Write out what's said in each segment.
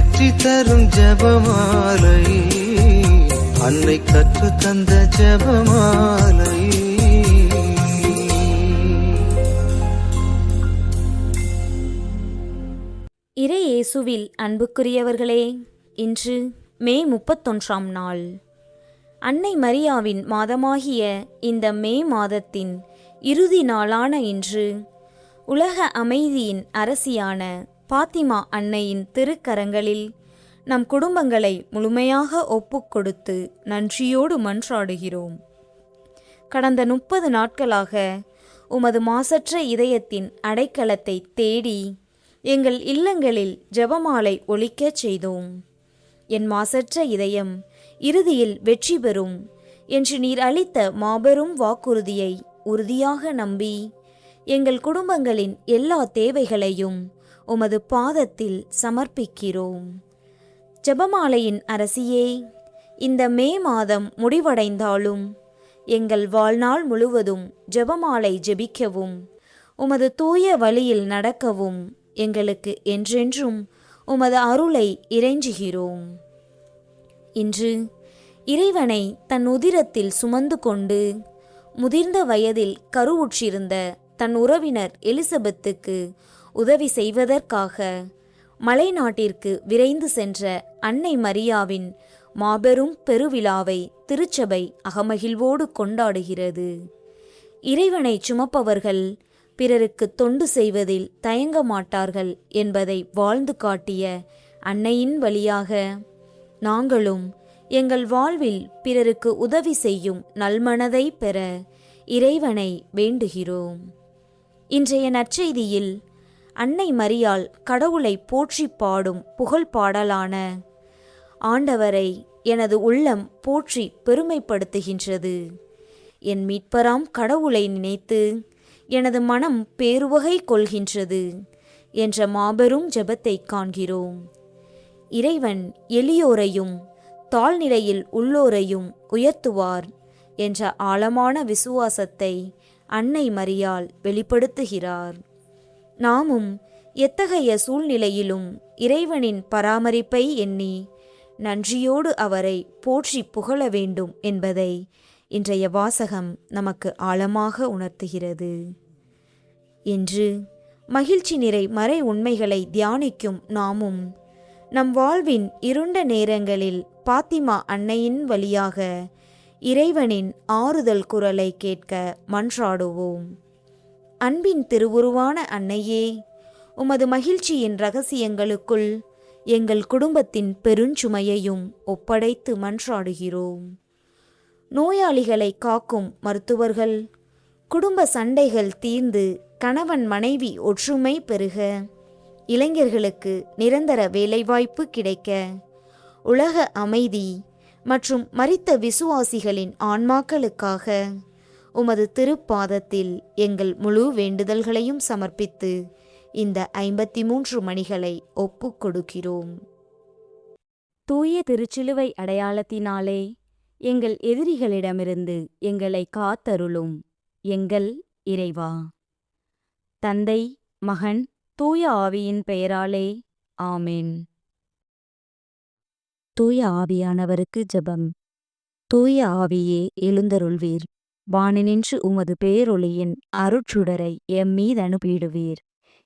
வெற்றி தரும் ஜெபமாலை, அன்னை கற்று தந்த ஜெபமாலை. இறை இயேசுவில் அன்புக்குரியவர்களே, இன்று மே 31ஆம் நாள். அன்னை மரியாவின் மாதமாகிய இந்த மே மாதத்தின் இறுதி நாளான இன்று உலக அமைதியின் அரசியான பாத்திமா அன்னையின் திருக்கரங்களில் நம் குடும்பங்களை முழுமையாக ஒப்புக்கொடுத்து நன்றியோடு மன்றாடுகிறோம். கடந்த 30 நாட்களாக உமது மாசற்ற இதயத்தின் அடைக்கலத்தை தேடி எங்கள் இல்லங்களில் ஜெபமாலை ஒலிக்கச் செய்தோம். என் மாசற்ற இதயம் இறுதியில் வெற்றி பெறும் என்று நீர் அளித்த மாபெரும் வாக்குறுதியை உறுதியாக நம்பி எங்கள் குடும்பங்களின் எல்லா தேவைகளையும் உமது பாதத்தில் சமர்ப்பிக்கிறோம். ஜெபமாலையின் அரசியே, இந்த மே மாதம் முடிவடைந்தாலும் எங்கள் வாழ்நாள் முழுவதும் ஜெபமாலை ஜெபிக்கவும் உமது தூய வழியில் நடக்கவும் எங்களுக்கு என்றென்றும் உமது அருளை இறைஞ்சுகிறோம். இன்று இறைவனை தன் உதிரத்தில் சுமந்து கொண்டு முதிர்ந்த வயதில் கருவுற்றிருந்த தன் உறவினர் எலிசபெத்துக்கு உதவி செய்வதற்காக மலைநாட்டிற்கு விரைந்து சென்ற அன்னை மரியாவின் மாபெரும் பெருவிழாவை திருச்சபை அகமகிழ்வோடு கொண்டாடுகிறது. இறைவனை சுமப்பவர்கள் பிறருக்கு தொண்டு செய்வதில் தயங்க மாட்டார்கள் என்பதை வாழ்ந்து காட்டிய அன்னையின் வழியாக நாங்களும் எங்கள் வாழ்வில் பிறருக்கு உதவி செய்யும் நல்மனதை பெற இறைவனை வேண்டுகிறோம். இன்றைய நற்செய்தியில் அன்னை மரியாள் கடவுளை போற்றி பாடும் புகழ் பாடலான ஆண்டவரை எனது உள்ளம் போற்றி பெருமைப்படுத்துகின்றது, என் மீட்பராம் கடவுளை நினைத்து எனது மனம் பேருவகை கொள்கின்றது என்ற மாபெரும் ஜெபத்தை காண்கிறோம். இறைவன் எளியோரையும் தாழ்நிலையில் உள்ளோரையும் உயர்த்துவார் என்ற ஆழமான விசுவாசத்தை அன்னை மரியாள் வெளிப்படுத்துகிறார். நாமும் எத்தகைய சூழ்நிலையிலும் இறைவனின் பராமரிப்பை எண்ணி நன்றியோடு அவரை போற்றி புகழ வேண்டும் என்பதை இன்றைய வாசகம் நமக்கு ஆழமாக உணர்த்துகிறது. இன்று மகிழ்ச்சி நிறை மறை உண்மைகளை தியானிக்கும் நாமும் நம் வாழ்வின் இருண்ட நேரங்களில் பாத்திமா அன்னையின் வழியாக இறைவனின் ஆறுதல் குரலை கேட்க மன்றாடுவோம். அன்பின் திருவுருவான அன்னையே, உமது மகிழ்ச்சியின் இரகசியங்களுக்குள் எங்கள் குடும்பத்தின் பெருஞ்சுமையையும் ஒப்படைத்து மன்றாடுகிறோம். நோயாளிகளை காக்கும் மருத்துவர்கள், குடும்ப சண்டைகள் தீர்ந்து கணவன் மனைவி ஒற்றுமை பெருக, இளைஞர்களுக்கு நிரந்தர வேலைவாய்ப்பு கிடைக்க, உலக அமைதி மற்றும் மரித்த விசுவாசிகளின் ஆன்மாக்களுக்காக உமது திருப்பாதத்தில் எங்கள் முழு வேண்டுதல்களையும் சமர்ப்பித்து இந்த 53 மணிகளை ஒப்புக் கொடுக்கிறோம். தூய திருச்சிலுவை அடையாளத்தினாலே எங்கள் எதிரிகளிடமிருந்து எங்களை காத்தருளும் எங்கள் இறைவா. தந்தை, மகன், தூய ஆவியின் பெயராலே ஆமென். தூய ஆவியானவருக்கு ஜெபம். தூய ஆவியே எழுந்தருள்வீர், வானினின்று உமது பேரொளியின் அருட்சுடரை எம்மீது அனுப்பிடுவீர்.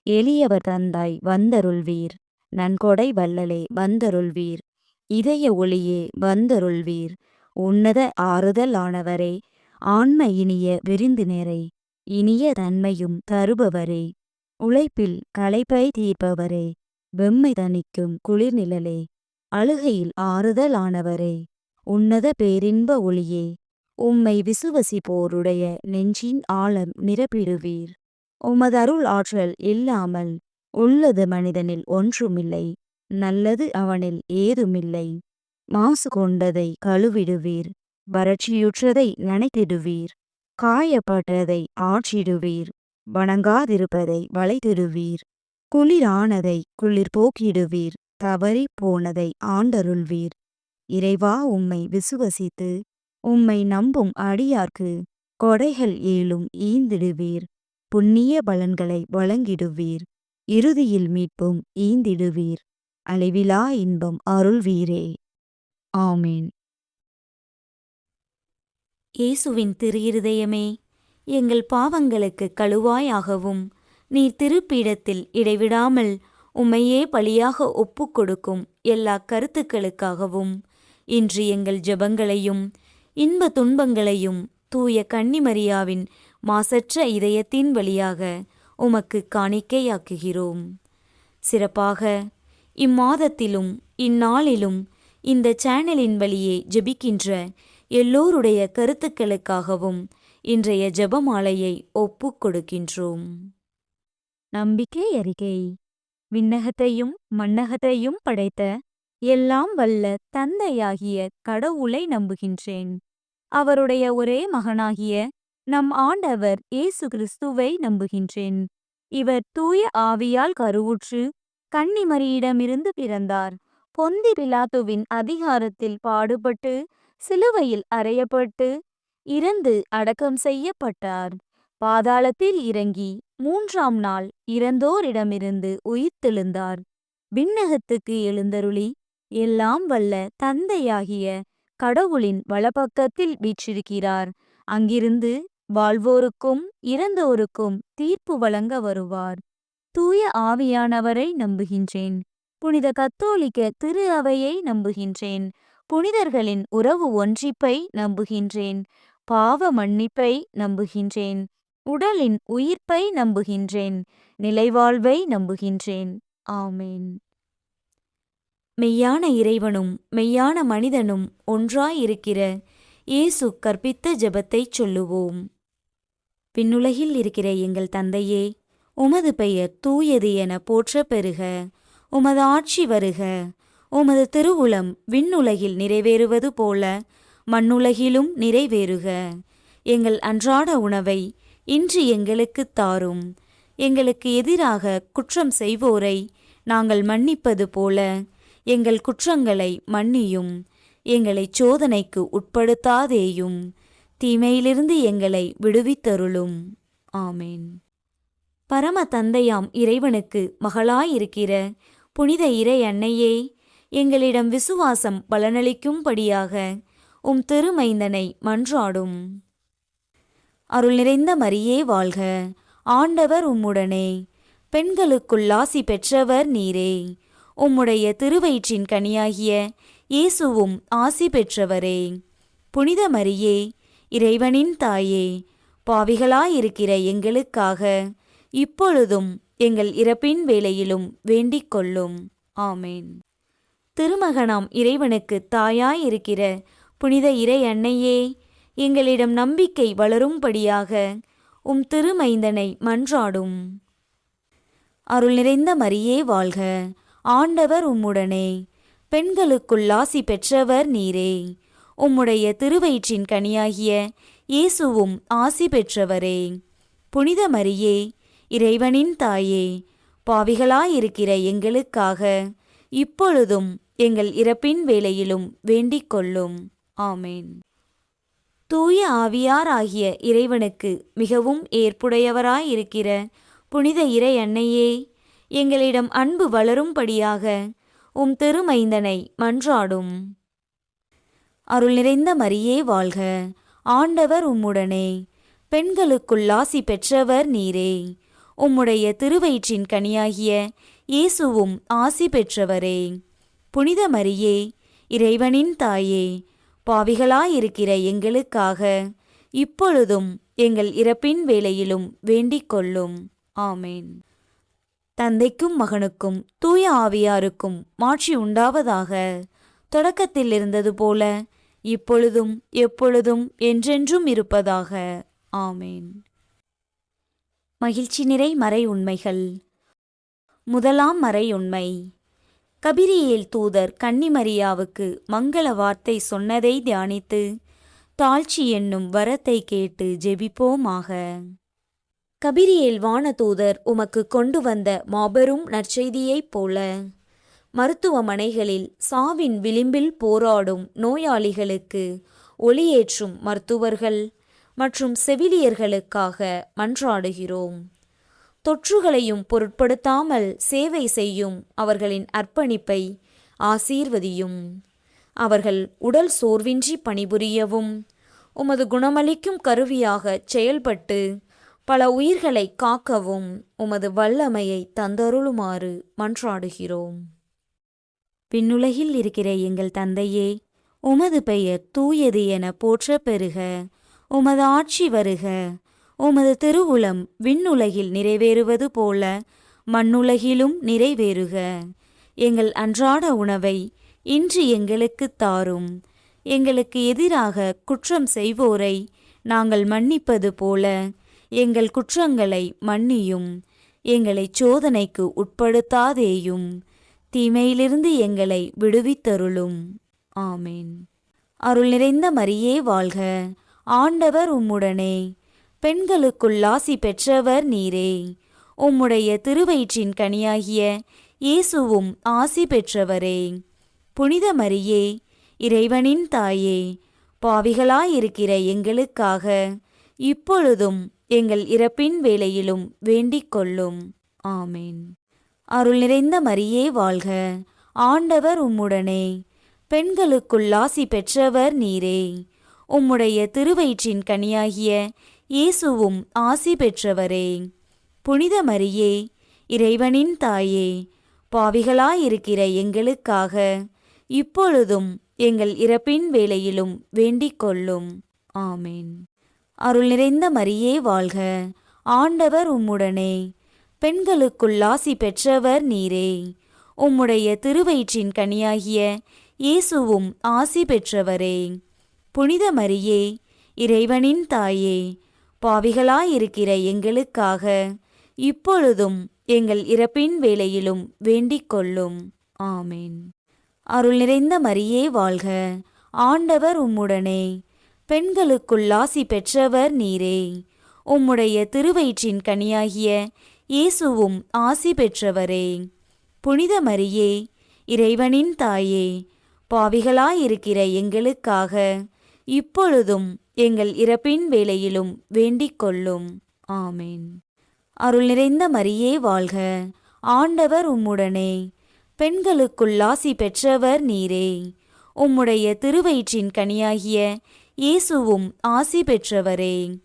எளியவர் தந்தாய் வந்தருள்வீர், நன்கொடை வள்ளலே வந்தருள்வீர், இதய ஒளியே வந்தருள்வீர். உன்னத ஆறுதல் ஆனவரே, ஆன்ம இனிய விருந்தினரே, இனிய தன்மையும் தருபவரே, உழைப்பில் களைப்பை தீர்ப்பவரே, வெம்மை தணிக்கும் குளிர்நிழலே, அழுகையில் ஆறுதல் ஆனவரே, உன்னத பேரின்ப ஒளியே, உம்மை விசுவசிப்போருடைய நெஞ்சின் ஆழம் நிரப்பிடுவீர். உமது அருள் ஆற்றல் இல்லாமல் உள்ளது மனிதனில் ஒன்றுமில்லை, நல்லது அவனில் ஏதுமில்லை. மாசு கொண்டதை கழுவிடுவீர், வறட்சியுற்றதை நனைத்திடுவீர், காயப்பட்டதை ஆற்றிடுவீர், வணங்காதிருப்பதை வளைத்திடுவீர், குளிரானதை குளிர் போக்கிடுவீர், தவறி போனதை ஆண்டருள்வீர். இறைவா, உம்மை விசுவசித்து உம்மை நம்பும் அடியார்க்கு கொடைகள் ஏழும் ஈந்திடுவீர், புண்ணிய பலன்களை வழங்கிடுவீர், இறுதியில் மீட்பும் ஈந்திடுவீர். அழிவிலா இன்பம் அருள்வீரே. ஆமேன். இயேசுவின் திரு இருதயமே, எங்கள் பாவங்களுக்கு கழுவாயாகவும் நீர் திருப்பீடத்தில் இடைவிடாமல் உம்மையே பலியாக ஒப்புக்கொடுக்கும் எல்லா கருத்துக்களுக்காகவும் இன்று எங்கள் ஜெபங்களையும் இன்ப துன்பங்களையும் தூய கன்னிமரியாவின் மாசற்ற இதயத்தின் வழியாக உமக்கு காணிக்கையாக்குகிறோம். சிறப்பாக இம்மாதத்திலும் இந்நாளிலும் இந்த சேனலின் வழியே ஜெபிக்கின்ற எல்லோருடைய கருத்துக்களுக்காகவும் இன்றைய ஜெபமாலையை ஒப்புக் கொடுக்கின்றோம். நம்பிக்கை அறிக்கை. விண்ணகத்தையும் மண்ணகத்தையும் படைத்த எல்லாம் வல்ல தந்தையாகிய கடவுளை நம்புகின்றேன். அவருடைய ஒரே மகனாகிய நம் ஆண்டவர் இயேசு கிறிஸ்துவை நம்புகின்றேன். இவர் தூய ஆவியால் கருவுற்று கன்னிமரியிடமிருந்து பிறந்தார். பொந்தி பிலாத்துவின் அதிகாரத்தில் பாடுபட்டு சிலுவையில் அறையப்பட்டு இறந்து அடக்கம் செய்யப்பட்டார். பாதாளத்தில் இறங்கி 3ஆம் நாள் இறந்தோரிடமிருந்து உயிர்த்தெழுந்தார். விண்ணகத்துக்கு எழுந்தருளி எல்லாம் வல்ல தந்தையாகிய கடவுளின் வலப்பக்கத்தில் வீற்றிருக்கிறார். அங்கிருந்து வாழ்வோருக்கும் இறந்தோருக்கும் தீர்ப்பு வழங்க வருவார். தூய ஆவியானவரை நம்புகின்றேன். புனித கத்தோலிக்க திரு அவையை நம்புகின்றேன். புனிதர்களின் உறவு ஒன்றிப்பை நம்புகின்றேன். பாவ மன்னிப்பை நம்புகின்றேன். உடலின் உயிர்ப்பை நம்புகின்றேன். நிலைவாழ்வை நம்புகின்றேன். ஆமேன். மெய்யான இறைவனும் மெய்யான மனிதனும் ஒன்றாயிருக்கிற இயேசு கற்பித்த ஜெபத்தைச் சொல்லுவோம். விண்ணுலகில் இருக்கிற எங்கள் தந்தையே, உமது பெயர் தூயது என போற்றப் பெறுக. உமது ஆட்சி வருக. உமது திருவுளம் விண்ணுலகில் நிறைவேறுவது போல மண்ணுலகிலும் நிறைவேறுக. எங்கள் அன்றாட உணவை இன்று எங்களுக்குத் தாரும். எங்களுக்கு எதிராக குற்றம் செய்வோரை நாங்கள் மன்னிப்பது போல எங்கள் குற்றங்களை மன்னியும். எங்களைச் சோதனைக்கு உட்படுத்தாதேயும், தீமையிலிருந்து எங்களை விடுவித்தருளும். ஆமேன். பரம தந்தையாம் இறைவனுக்கு மகளாயிருக்கிற புனித இறை அன்னையே, எங்களிடம் விசுவாசம் பலனளிக்கும்படியாக உம் திருமைந்தனை மன்றாடும். அருள் நிறைந்த மரியே வாழ்க. ஆண்டவர் உம்முடனே. பெண்களுக்குள் ஆசி பெற்றவர் நீரே. உம்முடைய திருவயிற்றின் கனியாகிய இயேசுவும் ஆசி பெற்றவரே. புனித மரியே, இறைவனின் தாயே, பாவிகளாயிருக்கிற எங்களுக்காக இப்பொழுதும் எங்கள் இறப்பின் வேளையிலும் வேண்டிக் கொள்ளும். ஆமேன். திருமகனாம் இறைவனுக்கு தாயாயிருக்கிற புனித இறை அன்னையே, எங்களிடம் நம்பிக்கை வளரும்படியாக உம் திருமைந்தனை மன்றாடும். அருள் நிறைந்த மரியே வாழ்க. ஆண்டவர் உம்முடனே. பெண்களுக்குள் ஆசி பெற்றவர் நீரே. உம்முடைய திருவயிற்றின் கனியாகிய இயேசுவும் ஆசி பெற்றவரே. புனித மரியே, இறைவனின் தாயே, பாவிகளாயிருக்கிற எங்களுக்காக இப்பொழுதும் எங்கள் இறப்பின் வேளையிலும் வேண்டிக் கொள்ளும். ஆமேன். தூய ஆவியாராகிய இறைவனுக்கு மிகவும் ஏற்புடையவராயிருக்கிற புனித இறை அன்னையே, எங்களிடம் அன்பு வளரும்படியாக உம் திருமைந்தனை மன்றாடும். அருள் நிறைந்த மரியே வாழ்க. ஆண்டவர் உம்முடனே. பெண்களுக்குள் ஆசி பெற்றவர் நீரே. உம்முடைய திருவயிற்றின் கனியாகிய இயேசுவும் ஆசி பெற்றவரே. புனித மரியே, இறைவனின் தாயே, பாவிகளாயிருக்கிற எங்களுக்காக இப்பொழுதும் எங்கள் இறப்பின் வேளையிலும் வேண்டிக் கொள்ளும். ஆமேன். தந்தைக்கும் மகனுக்கும் தூய ஆவியாருக்கும் மாட்சி உண்டாவதாக. தொடக்கத்தில் இருந்தது போல இப்பொழுதும் எப்பொழுதும் என்றென்றும் இருப்பதாக. ஆமேன். மகிழ்ச்சி நிறை மறை உண்மைகள். முதலாம் மறை உண்மை. கபிரியேல் தூதர் கன்னிமரியாவுக்கு மங்கள வார்த்தை சொன்னதை தியானித்து தாழ்ச்சி என்னும் வரத்தை கேட்டு ஜெபிப்போமாக. கபிரியேல் வானதூதர் உமக்கு கொண்டு வந்த மாபெரும் நற்செய்தியைப் போல மருத்துவமனைகளில் சாவின் விளிம்பில் போராடும் நோயாளிகளுக்கு ஒளியேற்றும் மருத்துவர்கள் மற்றும் செவிலியர்களுக்காக மன்றாடுகிறோம். தொற்றுகளையும் பொருட்படுத்தாமல் சேவை செய்யும் அவர்களின் அர்ப்பணிப்பை ஆசீர்வதியும். அவர்கள் உடல் சோர்வின்றி பணிபுரியவும் உமது குணமளிக்கும் கருவியாகச் செயல்பட்டு பல உயிர்களை காக்கவும் உமது வல்லமையை தந்தருளுமாறு மன்றாடுகிறோம். விண்ணுலகில் இருக்கிற எங்கள் தந்தையே, உமது பெயர் தூயது என போற்றப் பெறுக. உமது ஆட்சி வருக. உமது திருவுளம் விண்ணுலகில் நிறைவேறுவது போல மண்ணுலகிலும் நிறைவேறுக. எங்கள் அன்றாட உணவை இன்று எங்களுக்குத் தாரும். எங்களுக்கு எதிராக குற்றம் செய்வோரை நாங்கள் மன்னிப்பது போல எங்கள் குற்றங்களை மன்னியும். எங்களைச் சோதனைக்கு உட்படுத்தாதேயும், தீமையிலிருந்து எங்களை விடுவித்தருளும். ஆமேன். அருள் நிறைந்த மரியே வாழ்க. ஆண்டவர் உம்முடனே. பெண்களுக்குள் ஆசி பெற்றவர் நீரே. உம்முடைய திருவயிற்றின் கனியாகிய இயேசுவும் ஆசி பெற்றவரே. புனித மரியே, இறைவனின் தாயே, பாவிகளாயிருக்கிற எங்களுக்காக இப்பொழுதும் எங்கள் இறப்பின் வேளையிலும் வேண்டிக் கொள்ளும். ஆமேன். அருள் நிறைந்த மரியே வாழ்க. ஆண்டவர் உம்முடனே. பெண்களுக்குள் ஆசி பெற்றவர் நீரே. உம்முடைய திருவயிற்றின் கனியாகிய இயேசுவும் ஆசி பெற்றவரே. புனித மரியே, இறைவனின் தாயே, பாவிகளாயிருக்கிற எங்களுக்காக இப்பொழுதும் எங்கள் இறப்பின் வேளையிலும் வேண்டிக் கொள்ளும். ஆமேன். அருள் நிறைந்த மரியே வாழ்க. ஆண்டவர் உம்முடனே. பெண்களுக்குள் ஆசி பெற்றவர் நீரே. உம்முடைய திருவயிற்றின் கனியாகிய இயேசுவும் ஆசி பெற்றவரே. புனித மரியே, இறைவனின் தாயே, பாவிகளாயிருக்கிற எங்களுக்காக இப்பொழுதும் எங்கள் இறப்பின் வேளையிலும் வேண்டிக் கொள்ளும். ஆமேன். அருள் நிறைந்த மரியே வாழ்க. ஆண்டவர் உம்முடனே. பெண்களுக்குள் ஆசி பெற்றவர் நீரே. உம்முடைய திருவயிற்றின் கனியாகிய இயேசுவும் ஆசி பெற்றவரே. புனித மரியே, இறைவனின் தாயே, பாவிகளாயிருக்கிற எங்களுக்காக இப்பொழுதும் எங்கள் இறப்பின் வேளையிலும் வேண்டிக் கொள்ளும். ஆமேன். அருள் நிறைந்த மரியே வாழ்க. ஆண்டவர் உம்முடனே. பெண்களுக்குள் ஆசி பெற்றவர் நீரே. உம்முடைய திருவயிற்றின் கனியாகிய இயேசுவும் ஆசி பெற்றவரே.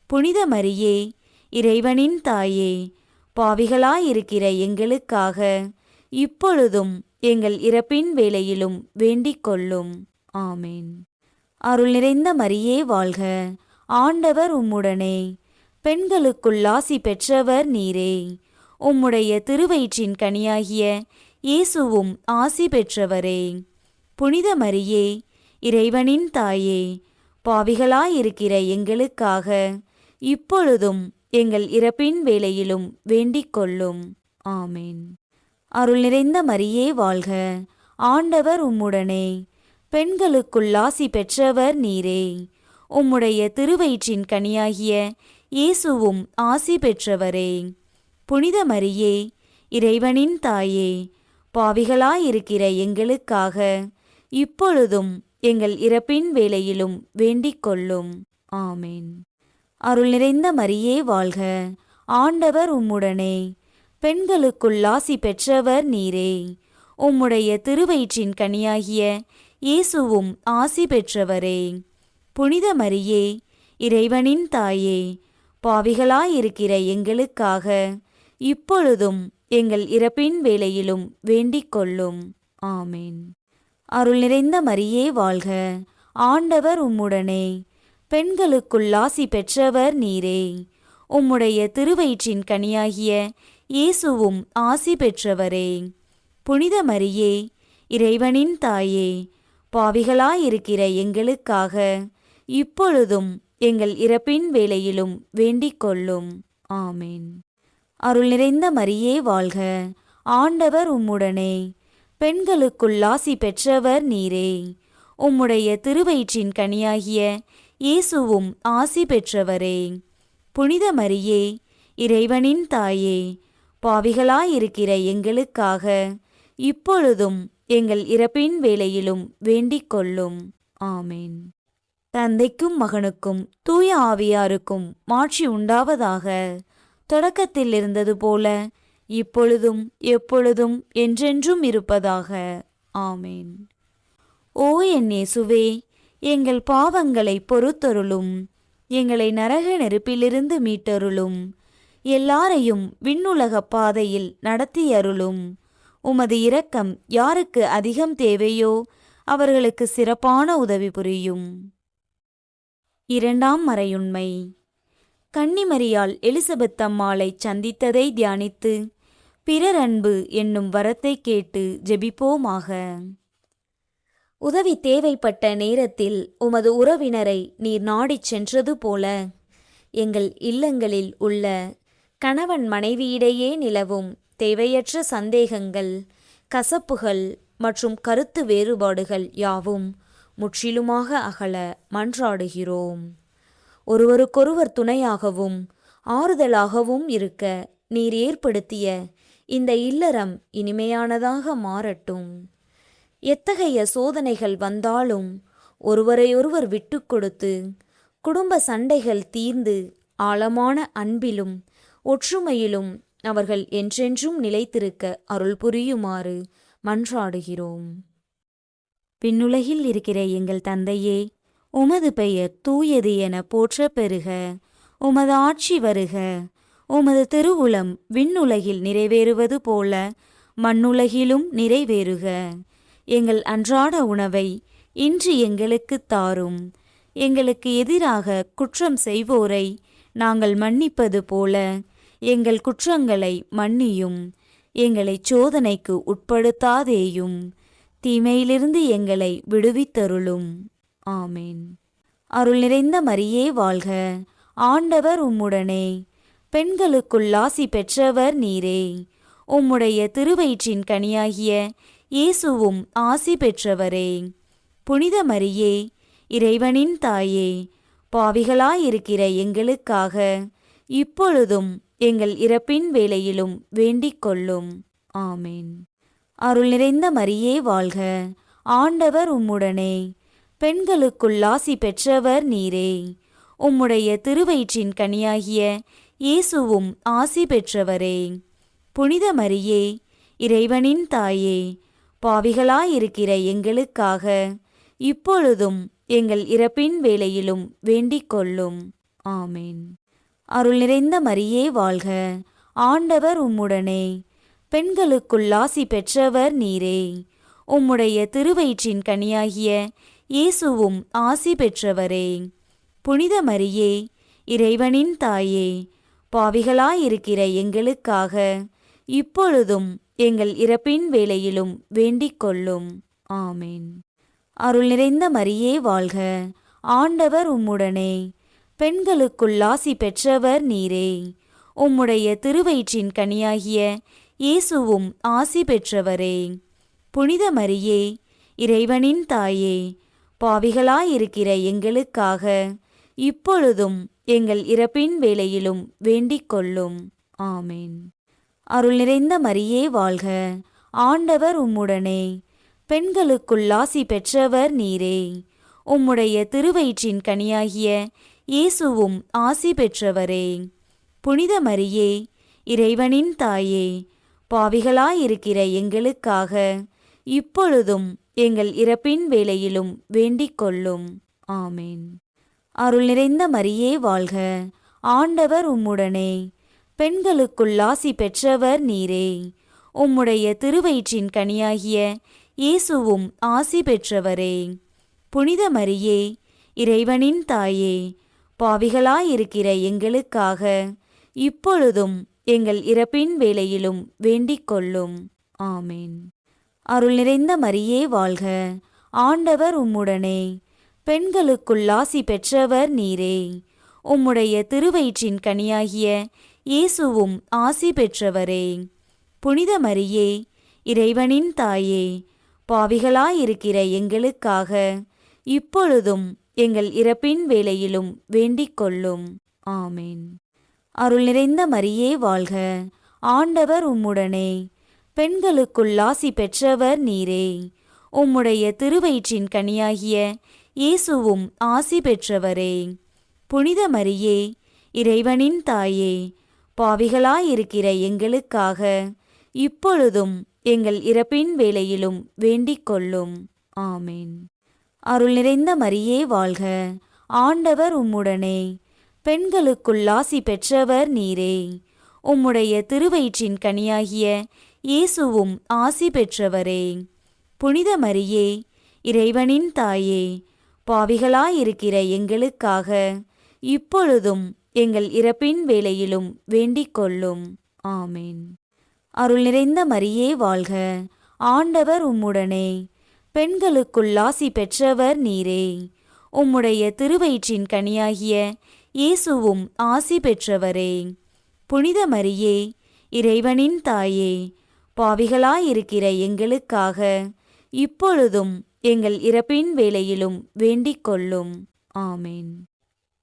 புனித மரியே, இறைவனின் தாயே, பாவிகளாயிருக்கிற எங்களுக்காக இப்பொழுதும் எங்கள் இறப்பின் வேளையிலும் வேண்டிக் கொள்ளும். ஆமேன். அருள் நிறைந்த மரியே வாழ்க. ஆண்டவர் உம்முடனே. பெண்களுக்குள் ஆசி பெற்றவர் நீரே. உம்முடைய திருவயிற்றின் கனியாகிய இயேசுவும் ஆசி பெற்றவரே. புனித மரியே, இறைவனின் தாயே, பாவிகளாயிருக்கிற எங்களுக்காக இப்பொழுதும் எங்கள் இறப்பின் வேளையிலும் வேண்டிக் கொள்ளும். ஆமேன். அருள் நிறைந்த மரியே வாழ்க. ஆண்டவர் உம்முடனே. பெண்களுக்குள் ஆசி பெற்றவர் நீரே. உம்முடைய திருவயிற்றின் கனியாகிய இயேசுவும் ஆசி பெற்றவரே. புனித மரியே, இறைவனின் தாயே, பாவிகளாயிருக்கிற எங்களுக்காக இப்பொழுதும் எங்கள் இறப்பின் வேளையிலும் வேண்டிக் கொள்ளும். ஆமேன். அருள் நிறைந்த மரியே வாழ்க. ஆண்டவர் உம்முடனே. பெண்களுக்குள் ஆசி பெற்றவர் நீரே. உம்முடைய திருவயிற்றின் கனியாகிய இயேசுவும் ஆசி பெற்றவரே. புனித மரியே, இறைவனின் தாயே, பாவிகளாயிருக்கிற எங்களுக்காக இப்பொழுதும் எங்கள் இறப்பின் வேளையிலும் வேண்டிக் கொள்ளும். ஆமேன். அருள் நிறைந்த மரியே வாழ்க. ஆண்டவர் உம்முடனே. பெண்களுக்குள் ஆசி பெற்றவர் நீரே. உம்முடைய திருவயிற்றின் கனியாகிய இயேசுவும் ஆசி பெற்றவரே. புனித மரியே, இறைவனின் தாயே, பாவிகளாயிருக்கிற எங்களுக்காக இப்பொழுதும் எங்கள் இறப்பின் வேளையிலும் வேண்டிக் கொள்ளும். ஆமேன். அருள் நிறைந்த மரியே வாழ்க. ஆண்டவர் உம்முடனே. பெண்களுக்குள் ஆசி பெற்றவர் நீரே. உம்முடைய திருவயிற்றின் கனியாகிய இயேசுவும் ஆசி பெற்றவரே. புனித மரியே, இறைவனின் தாயே, பாவிகளாயிருக்கிற எங்களுக்காக இப்பொழுதும் எங்கள் இறப்பின் வேளையிலும் வேண்டிக் கொள்ளும். ஆமேன். தந்தைக்கும் மகனுக்கும் தூய ஆவியாருக்கும் மாட்சி உண்டாவதாக. தொடக்கத்தில் இருந்தது போல இப்பொழுதும் எப்பொழுதும் என்றென்றும் இருப்பதாக. ஆமேன். ஓ என் இயேசுவே, எங்கள் பாவங்களை பொறுத்தருளும். எங்களை நரக நெருப்பிலிருந்து மீட்டருளும். எல்லாரையும் விண்ணுலக பாதையில் நடத்தியருளும். உமது இரக்கம் யாருக்கு அதிகம் தேவையோ அவர்களுக்கு சிறப்பான உதவி புரியும். இரண்டாம் மறையுண்மை. கன்னிமரியாள் எலிசபெத் அம்மாளை சந்தித்ததை தியானித்து பிறர் அன்பு என்னும் வரத்தை கேட்டு ஜெபிப்போமாக. உதவி தேவைப்பட்ட நேரத்தில் உமது உறவினரை நீர் நாடிச் சென்றது போல எங்கள் இல்லங்களில் உள்ள கணவன் மனைவியிடையே நிலவும் தேவையற்ற சந்தேகங்கள், கசப்புகள் மற்றும் கருத்து வேறுபாடுகள் யாவும் முற்றிலுமாக அகல மன்றாடுகிறோம். ஒருவருக்கொருவர் துணையாகவும் ஆறுதலாகவும் இருக்க நீர் ஏற்படுத்திய இந்த இல்லறம் இனிமையானதாக மாறட்டும். எத்தகைய சோதனைகள் வந்தாலும் ஒருவரையொருவர் விட்டு கொடுத்து குடும்ப சண்டைகள் தீர்ந்து ஆழமான அன்பிலும் ஒற்றுமையிலும் அவர்கள் என்றென்றும் நிலைத்திருக்க அருள் புரியுமாறு மன்றாடுகிறோம். விண்ணுலகில் இருக்கிற எங்கள் தந்தையே, உமது பெயர் தூயது என போற்றப் பெறுக. உமது ஆட்சி வருக. உமது திருவுளம் விண்ணுலகில் நிறைவேறுவது போல மண்ணுலகிலும் நிறைவேறுக. எங்கள் அன்றாட உணவை இன்று எங்களுக்குத் தாரும். எங்களுக்கு எதிராக குற்றம் செய்வோரை நாங்கள் மன்னிப்பது போல எங்கள் குற்றங்களை மன்னியும். எங்களை சோதனைக்கு உட்படுத்தாதேயும். தீமையிலிருந்து எங்களை விடுவித்தருளும். ஆமேன். அருள் நிறைந்த மரியே வாழ்க. ஆண்டவர் உம்முடனே. பெண்களுக்குள் ஆசி பெற்றவர் நீரே. உம்முடைய திருவயிற்றின் கனியாகிய இயேசுவும் ஆசி பெற்றவரே. புனித மரியே, இறைவனின் தாயே, பாவிகளாயிருக்கிற எங்களுக்காக இப்பொழுதும் எங்கள் இறப்பின் வேளையிலும் வேண்டிக் கொள்ளும். ஆமேன். அருள் நிறைந்த மரியே வாழ்க. ஆண்டவர் உம்முடனே. பெண்களுக்குள் ஆசி பெற்றவர் நீரே. உம்முடைய திருவயிற்றின் கனியாகிய இயேசுவும் ஆசி பெற்றவரே. புனித மரியே, இறைவனின் தாயே, பாவிகளாயிருக்கிற எங்களுக்காக இப்பொழுதும் எங்கள் இறப்பின் வேளையிலும் வேண்டிக் கொள்ளும். ஆமேன். அருள் நிறைந்த மரியே வாழ்க. ஆண்டவர் உம்முடனே. பெண்களுக்குள் ஆசி பெற்றவர் நீரே. உம்முடைய திருவயிற்றின் கனியாகிய இயேசுவும் ஆசி பெற்றவரே. புனித மரியே, இறைவனின் தாயே, பாவிகளாயிருக்கிற எங்களுக்காக இப்பொழுதும் எங்கள் இறப்பின் வேளையிலும் வேண்டிக் கொள்ளும். ஆமேன். அருள் நிறைந்த மரியே வாழ்க. ஆண்டவர் உம்முடனே. பெண்களுக்குள் ஆசி பெற்றவர் நீரே. உம்முடைய திருவயிற்றின் கனியாகிய இயேசுவும் ஆசி பெற்றவரே. புனித மரியே, இறைவனின் தாயே, பாவிகளாயிருக்கிற எங்களுக்காக இப்பொழுதும் எங்கள் இறப்பின் வேளையிலும் வேண்டிக் கொள்ளும். ஆமேன். அருள் நிறைந்த மரியே வாழ்க. ஆண்டவர் உம்முடனே. பெண்களுக்குள் ஆசி பெற்றவர் நீரே. உம்முடைய திருவயிற்றின் கனியாகிய இயேசுவும் ஆசி பெற்றவரே. புனித மரியே, இறைவனின் தாயே, பாவிகளாயிருக்கிற எங்களுக்காக இப்பொழுதும் எங்கள் இறப்பின் வேளையிலும் வேண்டிக் கொள்ளும். ஆமேன். அருள் நிறைந்த மரியே வாழ்க. ஆண்டவர் உம்முடனே. பெண்களுக்குள் ஆசி பெற்றவர் நீரே. உம்முடைய திருவயிற்றின் கனியாகிய இயேசுவும் ஆசி பெற்றவரே. புனித மரியே, இறைவனின் தாயே, பாவிகளாயிருக்கிற எங்களுக்காக இப்பொழுதும் எங்கள் இறப்பின் வேளையிலும் வேண்டிக் கொள்ளும். ஆமேன். அருள் நிறைந்த மரியே வாழ்க. ஆண்டவர் உம்முடனே. பெண்களுக்குள் ஆசி பெற்றவர் நீரே. உம்முடைய திருவயிற்றின் கனியாகிய இயேசுவும் ஆசி பெற்றவரே. புனித மரியே, இறைவனின் தாயே, பாவிகளாயிருக்கிற எங்களுக்காக இப்பொழுதும் எங்கள் இறப்பின் வேளையிலும் வேண்டிக் கொள்ளும். ஆமேன். அருள் நிறைந்த மரியே வாழ்க. ஆண்டவர் உம்முடனே. பெண்களுக்குள் ஆசி பெற்றவர் நீரே. உம்முடைய திருவயிற்றின் கனியாகிய இயேசுவும் ஆசி பெற்றவரே. புனித மரியே, இறைவனின் தாயே, பாவிகளாயிருக்கிற எங்களுக்காக இப்பொழுதும் எங்கள் இறப்பின் வேளையிலும் வேண்டிக் கொள்ளும். ஆமேன். அருள் நிறைந்த மரியே வாழ்க, ஆண்டவர் உம்முடனே, பெண்களுக்குள் ஆசி பெற்றவர் நீரே. உம்முடைய திருவயிற்றின் கனியாகிய இயேசுவும் ஆசி பெற்றவரே. புனித மரியே, இறைவனின் தாயே, பாவிகளாயிருக்கிற எங்களுக்காக இப்பொழுதும் எங்கள் இறப்பின் வேளையிலும் வேண்டிக் கொள்ளும். ஆமேன். அருள் நிறைந்த மரியே வாழ்க, ஆண்டவர் உம்முடனே, பெண்களுக்குள் ஆசி பெற்றவர் நீரே. உம்முடைய திருவயிற்றின் கனியாகிய இயேசுவும் ஆசி பெற்றவரே. புனித மரியே, இறைவனின் தாயே, பாவிகளாயிருக்கிற எங்களுக்காக இப்பொழுதும் எங்கள் இறப்பின் வேளையிலும் வேண்டிக் கொள்ளும். ஆமேன்.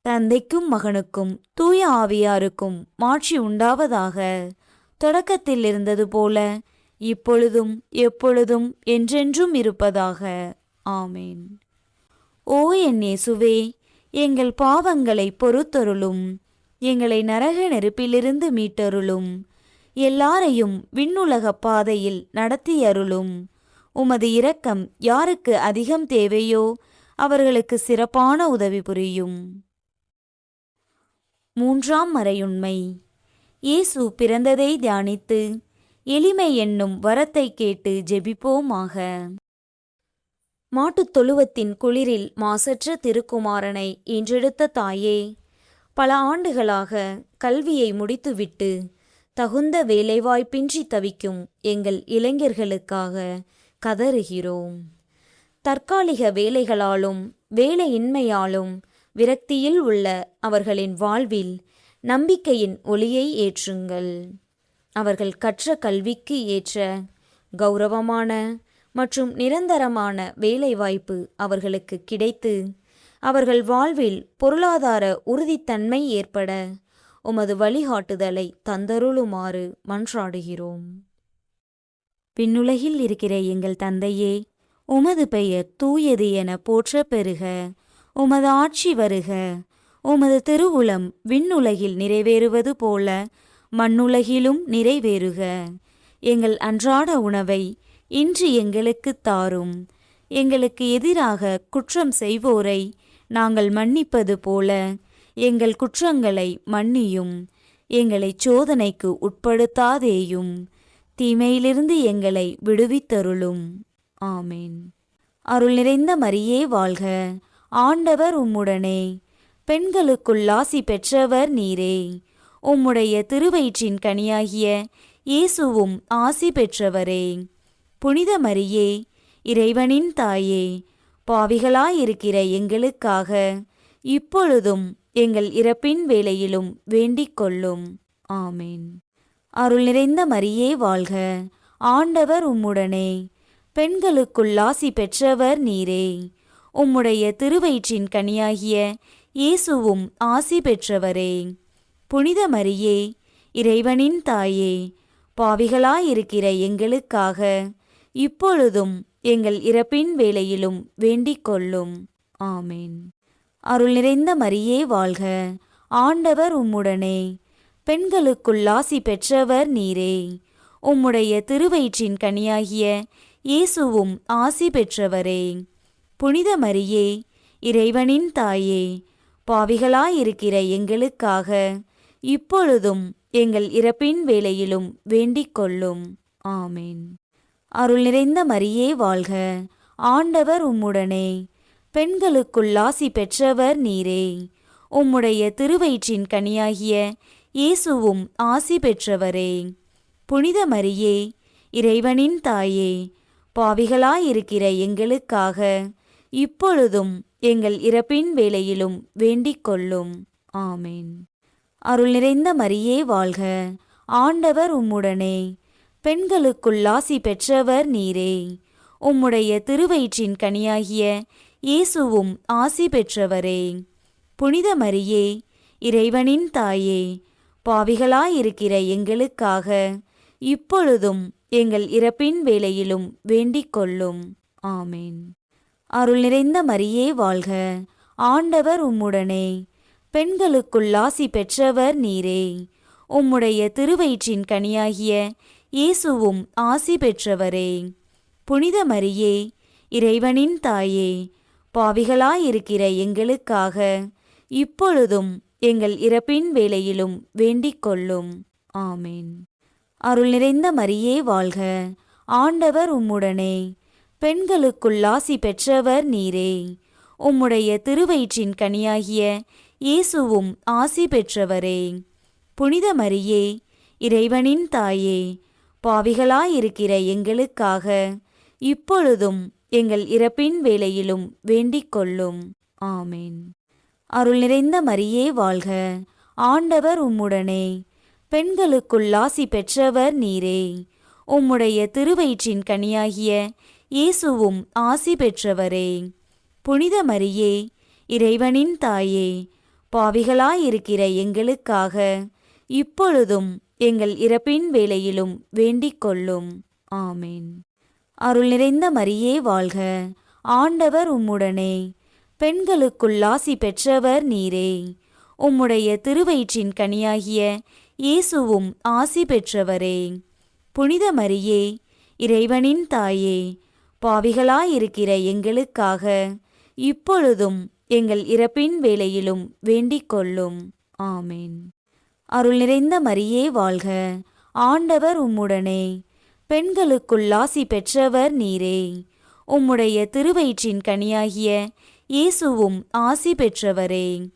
தந்தைக்கும் மகனுக்கும் தூய ஆவியாருக்கும் மாட்சி உண்டாவதாக. தொடக்கத்தில் இருந்தது போல இப்பொழுதும் எப்பொழுதும் என்றென்றும் இருப்பதாக. ஆமேன். ஓ என் இயேசுவே, எங்கள் பாவங்களை பொறுத்தருளும். எங்களை நரக நெருப்பிலிருந்து மீட்டருளும். எல்லாரையும் விண்ணுலக பாதையில் நடத்தியருளும். உமது இரக்கம் யாருக்கு அதிகம் தேவையோ அவர்களுக்கு சிறப்பான உதவி புரியும். மூன்றாம் மறையுண்மை. இயேசு பிறந்ததை தியானித்து எளிமை என்னும் வரத்தை கேட்டு ஜெபிப்போமாக. மாட்டுத் தொழுவத்தின் குளிரில் மாசற்ற திருக்குமாரனை ஈன்றெடுத்த தாயே, பல ஆண்டுகளாக கல்வியை முடித்துவிட்டு தகுந்த வேலைவாய்ப்பின்றி தவிக்கும் எங்கள் இளைஞர்களுக்காக கதறுகிறோம். தற்காலிக வேலைகளாலும் வேலையின்மையாலும் விரக்தியில் உள்ள அவர்களின் வாழ்வில் நம்பிக்கையின் ஒளியை ஏற்றுங்கள். அவர்கள் கற்ற கல்விக்கு ஏற்ற கௌரவமான மற்றும் நிரந்தரமான வேலைவாய்ப்பு அவர்களுக்கு கிடைத்து அவர்கள் வாழ்வில் பொருளாதார உறுதித்தன்மை ஏற்பட உமது வழிகாட்டுதலை தந்தருளுமாறு மன்றாடுகிறோம். விண்ணுலகில் இருக்கிற எங்கள் தந்தையே, உமது பெயர் தூயது என போற்றப் பெறுக. உமது ஆட்சி வருக. உமது திருவுளம் விண்ணுலகில் நிறைவேறுவது போல மண்ணுலகிலும் நிறைவேறுக. எங்கள் அன்றாட உணவை இன்று எங்களுக்குத் தாரும். எங்களுக்கு எதிராக குற்றம் செய்வோரை நாங்கள் மன்னிப்பது போல எங்கள் குற்றங்களை மன்னியும். எங்களை சோதனைக்கு உட்படுத்தாதேயும், தீமையிலிருந்து எங்களை விடுவித்தருளும். ஆமேன். அருள் நிறைந்த மரியே வாழ்க, ஆண்டவர் உம்முடனே, பெண்களுக்குள் ஆசி பெற்றவர் நீரே. உம்முடைய திருவயிற்றின் கனியாகிய இயேசுவும் ஆசி பெற்றவரே. புனித மரியே, இறைவனின் தாயே, பாவிகளாயிருக்கிற எங்களுக்காக இப்பொழுதும் எங்கள் இறப்பின் வேளையிலும் வேண்டிக் கொள்ளும். ஆமேன். அருள் நிறைந்த மரியே வாழ்க, ஆண்டவர் உம்முடனே, பெண்களுக்குள் ஆசி பெற்றவர் நீரே. உம்முடைய திருவயிற்றின் கனியாகிய இயேசுவும் ஆசி பெற்றவரே. புனித மரியே, இறைவனின் தாயே, பாவிகளாயிருக்கிற எங்களுக்காக இப்பொழுதும் எங்கள் இறப்பின் வேளையிலும் வேண்டிக் கொள்ளும். ஆமேன். அருள் நிறைந்த மரியே வாழ்க, ஆண்டவர் உம்முடனே, பெண்களுக்குள் ஆசி பெற்றவர் நீரே. உம்முடைய திருவயிற்றின் கனியாகிய இயேசுவும் ஆசி பெற்றவரே. புனித மரியே, இறைவனின் தாயே, பாவிகளாயிருக்கிற எங்களுக்காக இப்பொழுதும் எங்கள் இறப்பின் வேளையிலும் வேண்டிக் கொள்ளும். ஆமேன். அருள் நிறைந்த மரியே வாழ்க, ஆண்டவர் உம்முடனே, பெண்களுக்குள் ஆசி பெற்றவர் நீரே. உம்முடைய திருவயிற்றின் கனியாகிய இயேசுவும் ஆசி பெற்றவரே. புனித மரியே, இறைவனின் தாயே, பாவிகளாயிருக்கிற எங்களுக்காக இப்பொழுதும் எங்கள் இறப்பின் வேளையிலும் வேண்டிக் கொள்ளும். ஆமேன். அருள் நிறைந்த மரியே வாழ்க, ஆண்டவர் உம்முடனே, பெண்களுக்குள் ஆசி பெற்றவர் நீரே. உம்முடைய திருவயிற்றின் கனியாகிய இயேசுவும் ஆசி பெற்றவரே. புனித மரியே, இறைவனின் தாயே, பாவிகளாயிருக்கிற எங்களுக்காக இப்பொழுதும் எங்கள் இறப்பின் வேளையிலும் வேண்டிக் கொள்ளும். ஆமேன். அருள் நிறைந்த மரியே வாழ்க, ஆண்டவர் உம்முடனே, பெண்களுக்குள் ஆசி பெற்றவர் நீரே. உம்முடைய திருவயிற்றின் கனியாகிய இயேசுவும் ஆசி பெற்றவரே. புனித மரியே, இறைவனின் தாயே, பாவிகளாயிருக்கிற எங்களுக்காக இப்பொழுதும் எங்கள் இறப்பின் வேளையிலும் வேண்டிக் கொள்ளும். ஆமேன். அருள் நிறைந்த மரியே வாழ்க, ஆண்டவர் உம்முடனே, பெண்களுக்குள் ஆசி பெற்றவர் நீரே. உம்முடைய திருவயிற்றின் கனியாகிய இயேசுவும் ஆசி பெற்றவரே. புனித மரியே, இறைவனின் தாயே, பாவிகளாயிருக்கிற எங்களுக்காக இப்பொழுதும் எங்கள் இறப்பின் வேளையிலும் வேண்டிக் கொள்ளும். ஆமேன். அருள் நிறைந்த மரியே வாழ்க, ஆண்டவர் உம்முடனே, பெண்களுக்குள் ஆசி பெற்றவர் நீரே. உம்முடைய திருவயிற்றின் கனியாகிய இயேசுவும் ஆசி பெற்றவரே. புனித மரியே, இறைவனின் தாயே, பாவிகளாயிருக்கிற எங்களுக்காக இப்பொழுதும் எங்கள் இறப்பின் வேளையிலும் வேண்டிக் கொள்ளும். ஆமேன். அருள் நிறைந்த மரியே வாழ்க, ஆண்டவர் உம்முடனே, பெண்களுக்குள் ஆசி பெற்றவர் நீரே. உம்முடைய திருவயிற்றின் கனியாகிய இயேசுவும் ஆசி பெற்றவரே. புனித மரியே, இறைவனின் தாயே, பாவிகளாயிருக்கிற எங்களுக்காக இப்பொழுதும் எங்கள் இறப்பின் வேளையிலும் வேண்டிக் கொள்ளும். ஆமேன். அருள் நிறைந்த மரியே வாழ்க, ஆண்டவர் உம்முடனே, பெண்களுக்குள் ஆசி பெற்றவர் நீரே. உம்முடைய திருவயிற்றின் கனியாகிய இயேசுவும் ஆசி பெற்றவரே.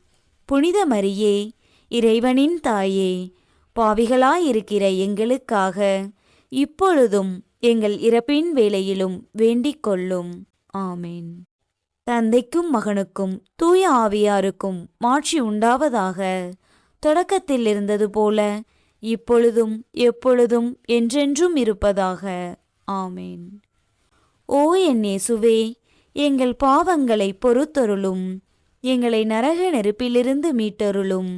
புனித மரியே, இறைவனின் தாயே, பாவிகளாயிருக்கிற எங்களுக்காக இப்பொழுதும் எங்கள் இறப்பின் வேளையிலும் வேண்டிக் கொள்ளும். ஆமேன். தந்தைக்கும் மகனுக்கும் தூய ஆவியாருக்கும் மாட்சி உண்டாவதாக. தொடக்கத்தில் இருந்தது போல இப்பொழுதும் எப்பொழுதும் என்றென்றும் இருப்பதாக. ஆமேன். ஓ என் இயேசுவே, எங்கள் பாவங்களை பொறுத்தருளும், எங்களை நரக நெருப்பிலிருந்து மீட்டருளும்,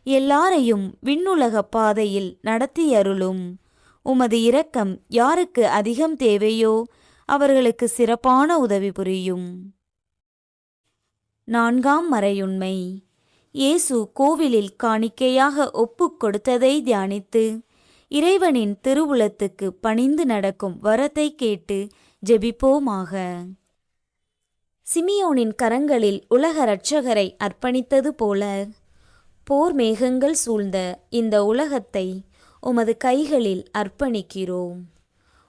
எல்லாரையும் விண்ணுலக பாதையில் நடத்தியருளும். உமது இரக்கம் யாருக்கு அதிகம் தேவையோ அவர்களுக்கு சிறப்பான உதவி புரியும். 4ஆம் மறையுண்மை. இயேசு கோவிலில் காணிக்கையாக ஒப்புக் கொடுத்ததை தியானித்து இறைவனின் திருவுளத்துக்கு பணிந்து நடக்கும் வரத்தை கேட்டு ஜெபிப்போமாக. சிமியோனின் கரங்களில் உலக இரட்சகரை அர்ப்பணித்தது போல போர் மேகங்கள் சூழ்ந்த இந்த உலகத்தை உமது கைகளில் அர்ப்பணிக்கிறோம்.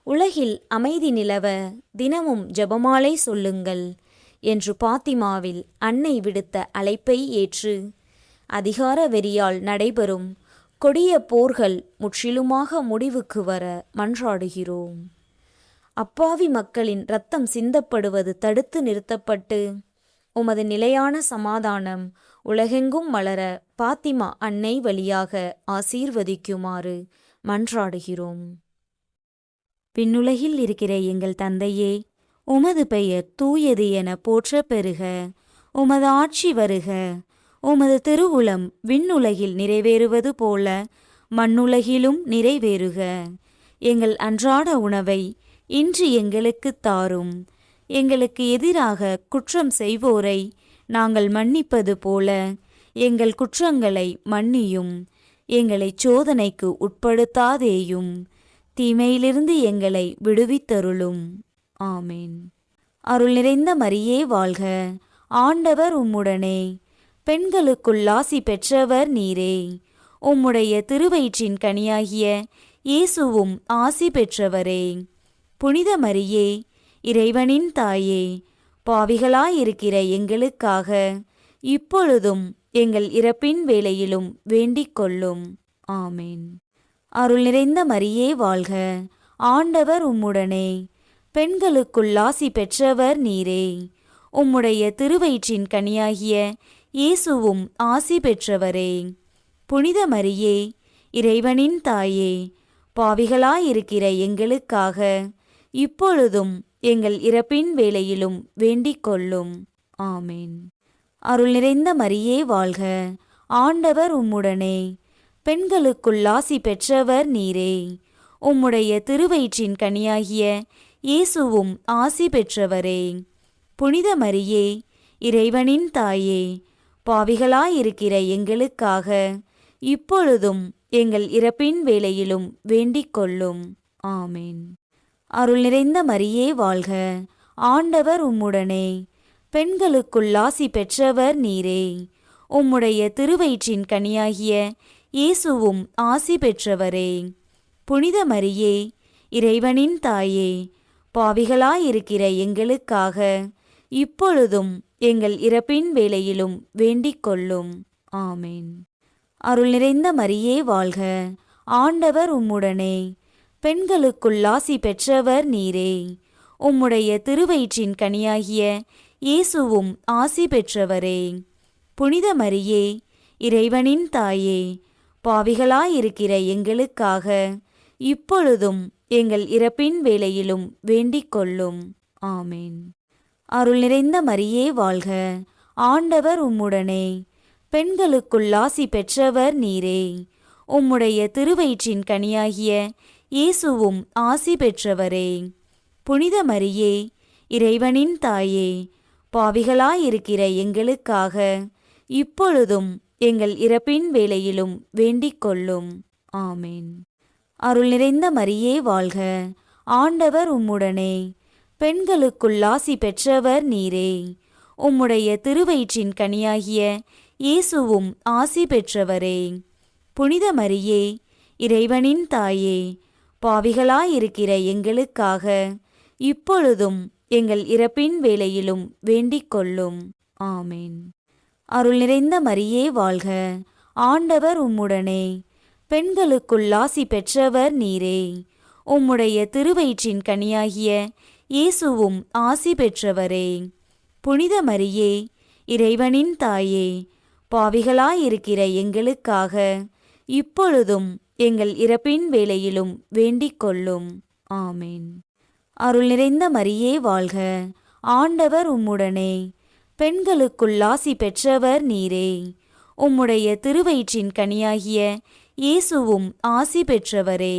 உலகில் அமைதி நிலவ தினமும் ஜெபமாலை சொல்லுங்கள் என்று பாத்திமாவில் அன்னை விடுத்த அழைப்பை ஏற்று அதிகார வெறியால் நடைபெறும் கொடிய போர்கள் முற்றிலுமாக முடிவுக்கு வர மன்றாடுகிறோம். அப்பாவி மக்களின் இரத்தம் சிந்தப்படுவது தடுத்து நிறுத்தப்பட்டு உமது நிலையான சமாதானம் உலகெங்கும் மலர பாத்திமா அன்னை வழியாக ஆசீர்வதிக்குமாறு மன்றாடுகிறோம். விண்ணுலகில் இருக்கிற எங்கள் தந்தையே, உமது பெயர் தூயது என போற்ற பெறுக. உமது ஆட்சி வருக. உமது திருவுளம் விண்ணுலகில் நிறைவேறுவது போல மண்ணுலகிலும் நிறைவேறுக. எங்கள் அன்றாட உணவை இன்று எங்களுக்குத் தாரும். எங்களுக்கு எதிராக குற்றம் செய்வோரை நாங்கள் மன்னிப்பது போல எங்கள் குற்றங்களை மன்னியும். எங்களை சோதனைக்கு உட்படுத்தாதேயும், தீமையிலிருந்து எங்களை விடுவித்தருளும். ஆமேன். அருள் நிறைந்த மரியே வாழ்க, ஆண்டவர் உம்முடனே, பெண்களுக்குள் ஆசி பெற்றவர் நீரே. உம்முடைய திருவயிற்றின் கனியாகிய இயேசுவும் ஆசி பெற்றவரே. புனித மரியே, இறைவனின் தாயே, பாவிகளாயிருக்கிற எங்களுக்காக இப்பொழுதும் எங்கள் இறப்பின் வேளையிலும் வேண்டிக் கொள்ளும். ஆமேன். அருள் நிறைந்த மரியே வாழ்க, ஆண்டவர் உம்முடனே, பெண்களுக்குள் ஆசி பெற்றவர் நீரே. உம்முடைய திருவயிற்றின் கனியாகிய இயேசுவும் ஆசி பெற்றவரே. புனித மரியே, இறைவனின் தாயே, பாவிகளாயிருக்கிற எங்களுக்காக இப்பொழுதும் எங்கள் இறப்பின் வேளையிலும் வேண்டிக் கொள்ளும். ஆமேன். அருள் நிறைந்த மரியே வாழ்க, ஆண்டவர் உம்முடனே, பெண்களுக்குள் ஆசி பெற்றவர் நீரே. உம்முடைய திருவயிற்றின் கனியாகிய இயேசுவும் ஆசி பெற்றவரே. புனித மரியே, இறைவனின் தாயே, பாவிகளாயிருக்கிற எங்களுக்காக இப்பொழுதும் எங்கள் இறப்பின் வேளையிலும் வேண்டிக் கொள்ளும். ஆமேன். அருள் நிறைந்த மரியே வாழ்க, ஆண்டவர் உம்முடனே, பெண்களுக்குள் ஆசி பெற்றவர் நீரே. உம்முடைய திருவயிற்றின் கனியாகிய இயேசுவும் ஆசி பெற்றவரே. புனித மரியே, இறைவனின் தாயே, பாவிகளாயிருக்கிற எங்களுக்காக இப்பொழுதும் எங்கள் இறப்பின் வேளையிலும் வேண்டிக் கொள்ளும். ஆமேன். அருள் நிறைந்த மரியே வாழ்க, ஆண்டவர் உம்முடனே, பெண்களுக்குள் ஆசி பெற்றவர் நீரே. உம்முடைய திருவயிற்றின் கனியாகிய இயேசுவும் ஆசி பெற்றவரே. புனித மரியே, இறைவனின் தாயே, பாவிகளாயிருக்கிற எங்களுக்காக இப்பொழுதும் எங்கள் இறப்பின் வேளையிலும் வேண்டிக் கொள்ளும். ஆமேன். அருள் நிறைந்த மரியே வாழ்க, ஆண்டவர் உம்முடனே, பெண்களுக்குள் ஆசி பெற்றவர் நீரே. உம்முடைய திருவயிற்றின் கனியாகிய இயேசுவும் ஆசி பெற்றவரே. புனித மரியே, இறைவனின் தாயே, பாவிகளாயிருக்கிற எங்களுக்காக இப்பொழுதும் எங்கள் இறப்பின் வேளையிலும் வேண்டிக் கொள்ளும். ஆமேன். அருள் நிறைந்த மரியே வாழ்க, ஆண்டவர் உம்முடனே, பெண்களுக்குள் ஆசி பெற்றவர் நீரே. உம்முடைய திருவயிற்றின் கனியாகிய இயேசுவும் ஆசி பெற்றவரே. புனித மரியே, இறைவனின் தாயே, பாவிகளாயிருக்கிற எங்களுக்காக இப்பொழுதும் எங்கள் இறப்பின் வேளையிலும் வேண்டிக் கொள்ளும். ஆமேன். அருள் நிறைந்த மரியே வாழ்க, ஆண்டவர் உம்முடனே, பெண்களுக்குள் ஆசி பெற்றவர் நீரே. உம்முடைய திருவயிற்றின் கனியாகிய இயேசுவும் ஆசி பெற்றவரே. புனித மரியே, இறைவனின் தாயே, பாவிகளாயிருக்கிற எங்களுக்காக இப்பொழுதும் எங்கள் இறப்பின் வேளையிலும் வேண்டிக் கொள்ளும். ஆமேன். அருள் நிறைந்த மரியே வாழ்க, ஆண்டவர் உம்முடனே, பெண்களுக்குள் ஆசி பெற்றவர் நீரே. உம்முடைய திருவயிற்றின் கனியாகிய இயேசுவும் ஆசி பெற்றவரே.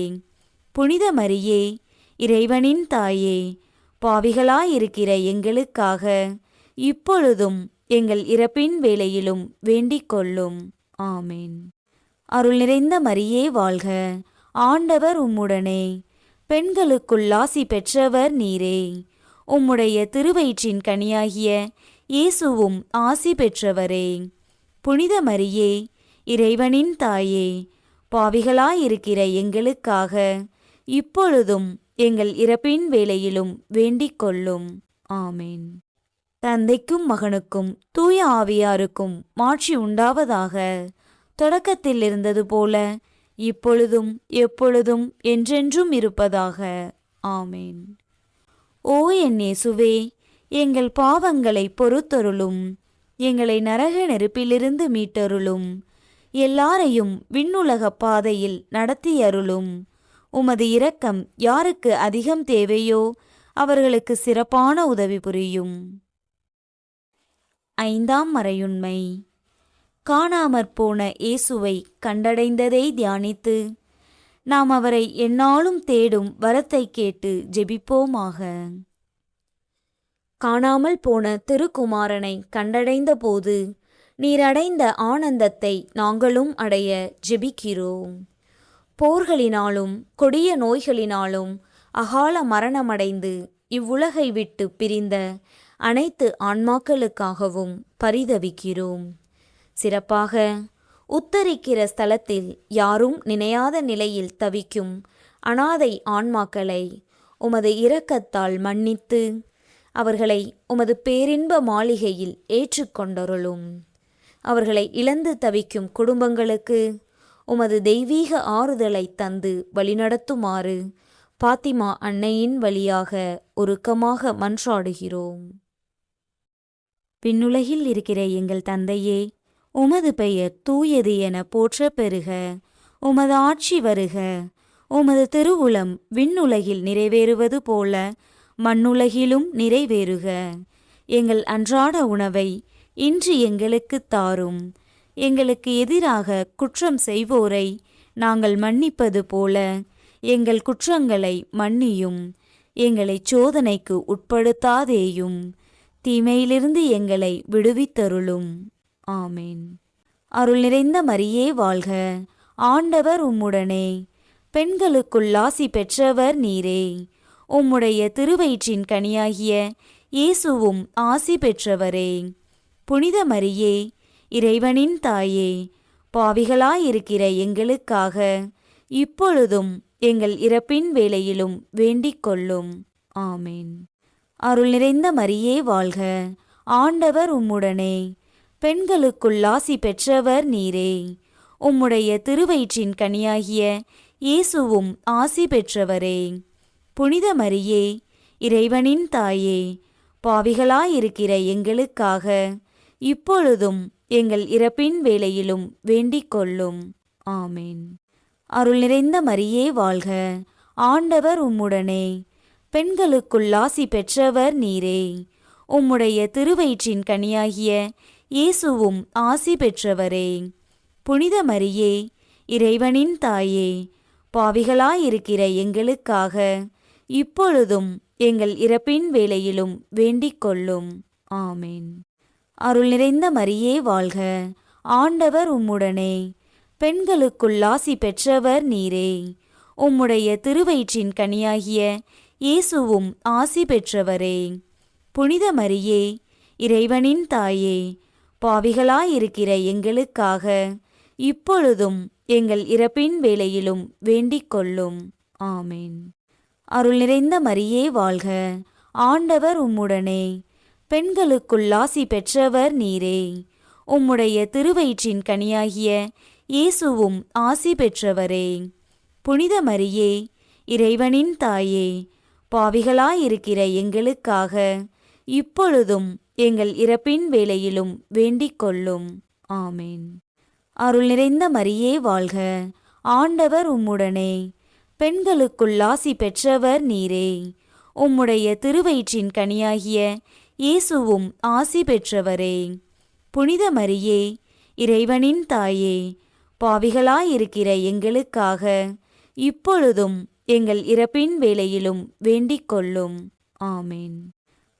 புனித மரியே, இறைவனின் தாயே, பாவிகளாயிருக்கிற எங்களுக்காக இப்பொழுதும் எங்கள் இறப்பின் வேளையிலும் வேண்டிக் கொள்ளும். ஆமேன். அருள் நிறைந்த மரியே வாழ்க, ஆண்டவர் உம்முடனே, பெண்களுக்குள் ஆசி பெற்றவர் நீரே. உம்முடைய திருவயிற்றின் கனியாகிய இயேசுவும் ஆசி பெற்றவரே. புனித மரியே, இறைவனின் தாயே, பாவிகளாயிருக்கிற எங்களுக்காக இப்பொழுதும் எங்கள் இறப்பின் வேளையிலும் வேண்டிக் கொள்ளும். ஆமேன். தந்தைக்கும் மகனுக்கும் தூய ஆவியாருக்கும் மாட்சி உண்டாவதாக. தொடக்கத்தில் இருந்தது போல இப்பொழுதும் எப்பொழுதும் என்றென்றும் இருப்பதாக. ஆமேன். ஓ என் இயேசுவே, எங்கள் பாவங்களை பொறுத்தருளும். எங்களை நரக நெருப்பிலிருந்து மீட்டருளும். எல்லாரையும் விண்ணுலக பாதையில் நடத்தியருளும். உமது இரக்கம் யாருக்கு அதிகம் தேவையோ அவர்களுக்கு சிறப்பான உதவி புரியும். ஐந்தாம் மறையுண்மை. காணாமற்போன இயேசுவை கண்டடைந்ததை தியானித்து நாம் அவரை எந்நாளும் தேடும் வரத்தை கேட்டு ஜெபிப்போமாக. காணாமல் போன திருக்குமாரனை கண்டடைந்த போது நீர் அடைந்த ஆனந்தத்தை நாங்களும் அடைய ஜெபிக்கிறோம். போர்களினாலும் கொடிய நோய்களினாலும் அகால மரணமடைந்து இவ்வுலகை விட்டு பிரிந்த அனைத்து ஆன்மாக்களுக்காகவும் பரிதவிக்கிறோம். சிறப்பாக உத்தரிக்கிற ஸ்தலத்தில் யாரும் நினையாத நிலையில் தவிக்கும் அனாதை ஆன்மாக்களை உமது இரக்கத்தால் மன்னித்து அவர்களை உமது பேரின்ப மாளிகையில் ஏற்றுக்கொண்டருளும். அவர்களை இழந்து தவிக்கும் குடும்பங்களுக்கு உமது தெய்வீக ஆறுதலை தந்து வழிநடத்துமாறு பாத்திமா அன்னையின் வழியாக உருக்கமாக மன்றாடுகிறோம். விண்ணுலகில் இருக்கிற எங்கள் தந்தையே, உமது பெயர் தூயது என போற்ற பெறுக. உமது ஆட்சி வருக. உமது திருவுளம் விண்ணுலகில் நிறைவேறுவது போல மண்ணுலகிலும் நிறைவேறுக. எங்கள் அன்றாட உணவை இன்று எங்களுக்கு தாரும். எங்களுக்கு எதிராக குற்றம் செய்வோரை நாங்கள் மன்னிப்பது போல எங்கள் குற்றங்களை மன்னியும். எங்களை சோதனைக்கு உட்படுத்தாதேயும், தீமையிலிருந்து எங்களை விடுவித்தருளும். ஆமேன். அருள் நிறைந்த மரியே வாழ்க, ஆண்டவர் உம்முடனே, பெண்களுக்குள் ஆசி பெற்றவர் நீரே. உம்முடைய திருவயிற்றின் கனியாகிய இயேசுவும் ஆசி பெற்றவரே. புனித மரியே, இறைவனின் தாயே, பாவிகளாயிருக்கிற எங்களுக்காக இப்பொழுதும் எங்கள் இறப்பின் வேளையிலும் வேண்டிக் கொள்ளும். ஆமேன். அருள் நிறைந்த மரியே வாழ்க, ஆண்டவர் உம்முடனே, பெண்களுக்குள் ஆசி பெற்றவர் நீரே. உம்முடைய திருவயிற்றின் கனியாகிய இயேசுவும் ஆசி பெற்றவரே. புனித மரியே, இறைவனின் தாயே, பாவிகளாயிருக்கிற எங்களுக்காக இப்பொழுதும் எங்கள் இறப்பின் வேளையிலும் வேண்டிக் கொள்ளும். ஆமேன். அருள் நிறைந்த மரியே வாழ்க, ஆண்டவர் உம்முடனே, பெண்களுக்குள் ஆசி பெற்றவர் நீரே. உம்முடைய திருவயிற்றின் கனியாகிய இயேசுவும் ஆசி பெற்றவரே. புனித மரியே, இறைவனின் தாயே, பாவிகளாயிருக்கிற எங்களுக்காக இப்பொழுதும் எங்கள் இறப்பின் வேளையிலும் வேண்டிக் கொள்ளும். ஆமேன். அருள் நிறைந்த மரியே வாழ்க, ஆண்டவர் உம்முடனே, பெண்களுக்குள் ஆசி பெற்றவர் நீரே. உம்முடைய திருவயிற்றின் கனியாகிய இயேசுவும் ஆசி பெற்றவரே. புனித மரியே, இறைவனின் தாயே, பாவிகளாயிருக்கிற எங்களுக்காக இப்பொழுதும் எங்கள் இறப்பின் வேளையிலும் வேண்டிக் கொள்ளும். ஆமேன். அருள் நிறைந்த மரியே வாழ்க, ஆண்டவர் உம்முடனே, பெண்களுக்குள் ஆசி பெற்றவர் நீரே. உம்முடைய திருவயிற்றின் கனியாகிய இயேசுவும் ஆசி பெற்றவரே. புனித மரியே, இறைவனின் தாயே, பாவிகளாயிருக்கிற எங்களுக்காக இப்பொழுதும் எங்கள் இறப்பின் வேளையிலும் வேண்டிக் கொள்ளும். ஆமேன். அருள் நிறைந்த மரியே வாழ்க, ஆண்டவர் உம்முடனே, பெண்களுக்குள் ஆசி பெற்றவர் நீரே. உம்முடைய திருவயிற்றின் கனியாகிய இயேசுவும் ஆசி பெற்றவரே. புனித மரியே, இறைவனின் தாயே, பாவிகளாயிருக்கிற எங்களுக்காக இப்பொழுதும் எங்கள் இறப்பின் வேளையிலும் வேண்டிக் கொள்ளும். ஆமேன்.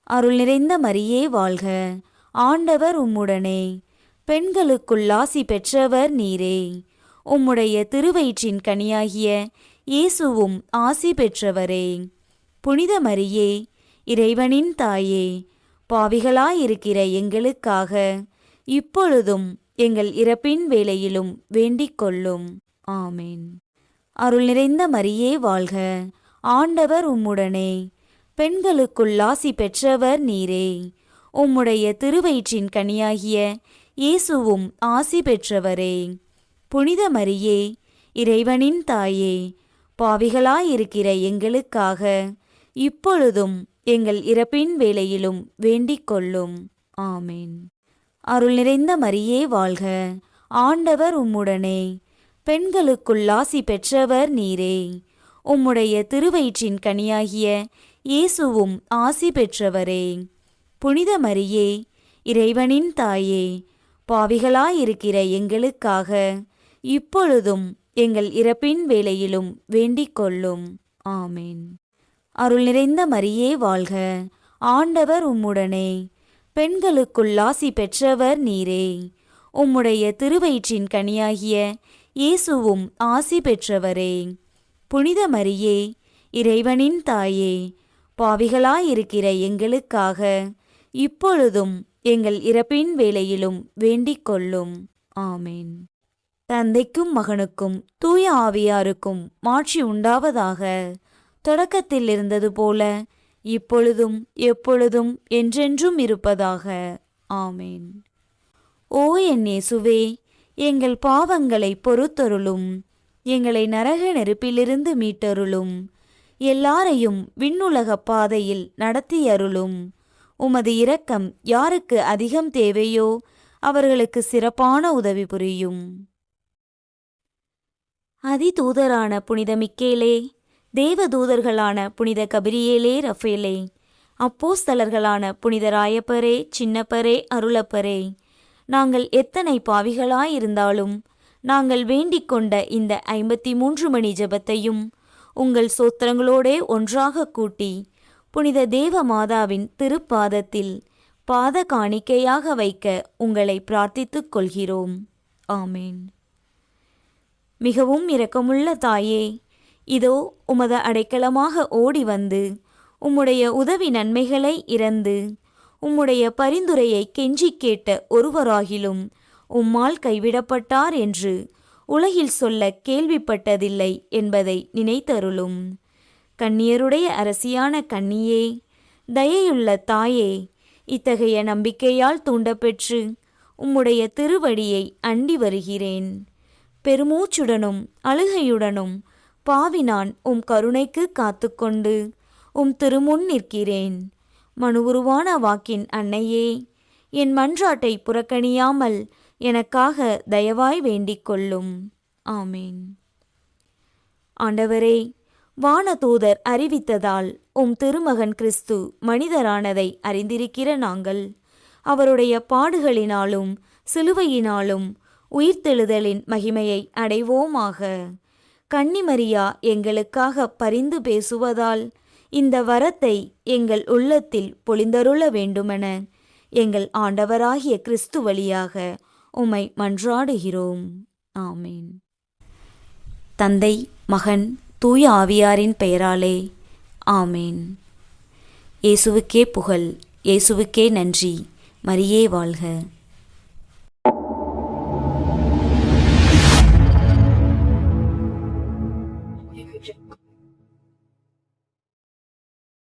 அருள் நிறைந்த மரியே வாழ்க, ஆண்டவர் உம்முடனே, பெண்களுக்குள் ஆசி பெற்றவர் நீரே. உம்முடைய திருவயிற்றின் கனியாகிய இயேசுவும் ஆசி பெற்றவரே. புனித மரியே, இறைவனின் தாயே, பாவிகளாயிருக்கிற எங்களுக்காக இப்பொழுதும் எங்கள் இறப்பின் வேளையிலும் வேண்டிக் கொள்ளும். ஆமேன். அருள் நிறைந்த மரியே வாழ்க, ஆண்டவர் உம்முடனே, பெண்களுக்குள் ஆசி பெற்றவர் நீரே. உம்முடைய திருவயிற்றின் கனியாகிய இயேசுவும் ஆசி பெற்றவரே. புனித மரியே, இறைவனின் தாயே, பாவிகளாயிருக்கிற எங்களுக்காக இப்பொழுதும் எங்கள் இறப்பின் வேளையிலும் வேண்டிக் கொள்ளும். ஆமேன். அருள் நிறைந்த மரியே வாழ்க, ஆண்டவர் உம்முடனே, பெண்களுக்குள் ஆசி பெற்றவர் நீரே. உம்முடைய திருவயிற்றின் கனியாகிய இயேசுவும் ஆசி பெற்றவரே. புனித மரியே, இறைவனின் தாயே, பாவிகளாயிருக்கிற எங்களுக்காக இப்பொழுதும் எங்கள் இறப்பின் வேளையிலும் வேண்டிக் கொள்ளும். ஆமேன். அருள் நிறைந்த மரியே வாழ்க, ஆண்டவர் உம்முடனே, பெண்களுக்குள் ஆசி பெற்றவர் நீரே. உம்முடைய திருவயிற்றின் கனியாகிய இயேசுவும் ஆசி பெற்றவரே. புனித மரியே, இறைவனின் தாயே, பாவிகளாயிருக்கிற எங்களுக்காக இப்பொழுதும் எங்கள் இறப்பின் வேளையிலும் வேண்டிக் கொள்ளும். ஆமேன். தந்தைக்கும் மகனுக்கும் தூய ஆவியாருக்கும் மாட்சி உண்டாவதாக. தொடக்கத்தில் இருந்தது போல இப்பொழுதும் எப்பொழுதும் என்றென்றும் இருப்பதாக. ஆமேன். ஓ என் இயேசுவே, எங்கள் பாவங்களை பொறுத்தருளும், எங்களை நரக நெருப்பிலிருந்து மீட்டருளும், எல்லாரையும் விண்ணுலக பாதையில் நடத்தியருளும். உமது இரக்கம் யாருக்கு அதிகம் தேவையோ அவர்களுக்கு சிறப்பான உதவி புரியும். அதிதூதரான புனித மிக்கேலே, தேவதூதர்களான புனித கபிரியேலே ரஃபேலே, அப்போஸ்தலர்களான புனித ராயப்பரே, சின்னப்பரே, அருளப்பரே, நாங்கள் எத்தனை பாவிகளாயிருந்தாலும் நாங்கள் வேண்டிக் கொண்ட இந்த 53 மணி ஜெபத்தையும் உங்கள் சோத்திரங்களோடே ஒன்றாக கூட்டி புனித தேவ மாதாவின் திருப்பாதத்தில் பாத காணிக்கையாக வைக்க உங்களை பிரார்த்தித்துக் கொள்கிறோம். ஆமேன். மிகவும் இரக்கமுள்ள தாயே, இதோ உமது அடைக்கலமாக ஓடி வந்து உம்முடைய உதவி நன்மைகளை இறந்து உம்முடைய பரிந்துரையை கெஞ்சி கேட்ட ஒருவராகிலும் உம்மால் கைவிடப்பட்டார் என்று உலகில் சொல்ல கேள்விப்பட்டதில்லை என்பதை நினைத்தருளும். கன்னியருடைய அரசியான கன்னியே, தயையுள்ள தாயே, இத்தகைய நம்பிக்கையால் தூண்டப்பெற்று உம்முடைய திருவடியை அண்டி வருகிறேன். பெருமூச்சுடனும் அழுகையுடனும் பாவினான் உம் கருணைக்கு காத்துக்கொண்டு உம் திருமுன் நிற்கிறேன். மனுவுருவான வாக்கின் அன்னையே, என் மன்றாட்டை புறக்கணியாமல் எனக்காக தயவாய் வேண்டிக் கொள்ளும். ஆமேன். ஆண்டவரே, வானதூதர் அறிவித்ததால் உம் திருமகன் கிறிஸ்து மனிதரானதை அறிந்திருக்கிற நாங்கள் அவருடைய பாடுகளினாலும் சிலுவையினாலும் உயிர்த்தெழுதலின் மகிமையை அடைவோமாக. கன்னிமரியா எங்களுக்காக பரிந்து பேசுவதால் இந்த வரத்தை எங்கள் உள்ளத்தில் பொழிந்தருள வேண்டுமென எங்கள் ஆண்டவராகிய கிறிஸ்து வழியாக உம்மை மன்றாடுகிறோம். ஆமேன். தந்தை, மகன், தூய ஆவியாரின் பெயராலே ஆமேன். இயேசுவுக்கே புகழ், இயேசுவுக்கே நன்றி. மரியே வாழ்க.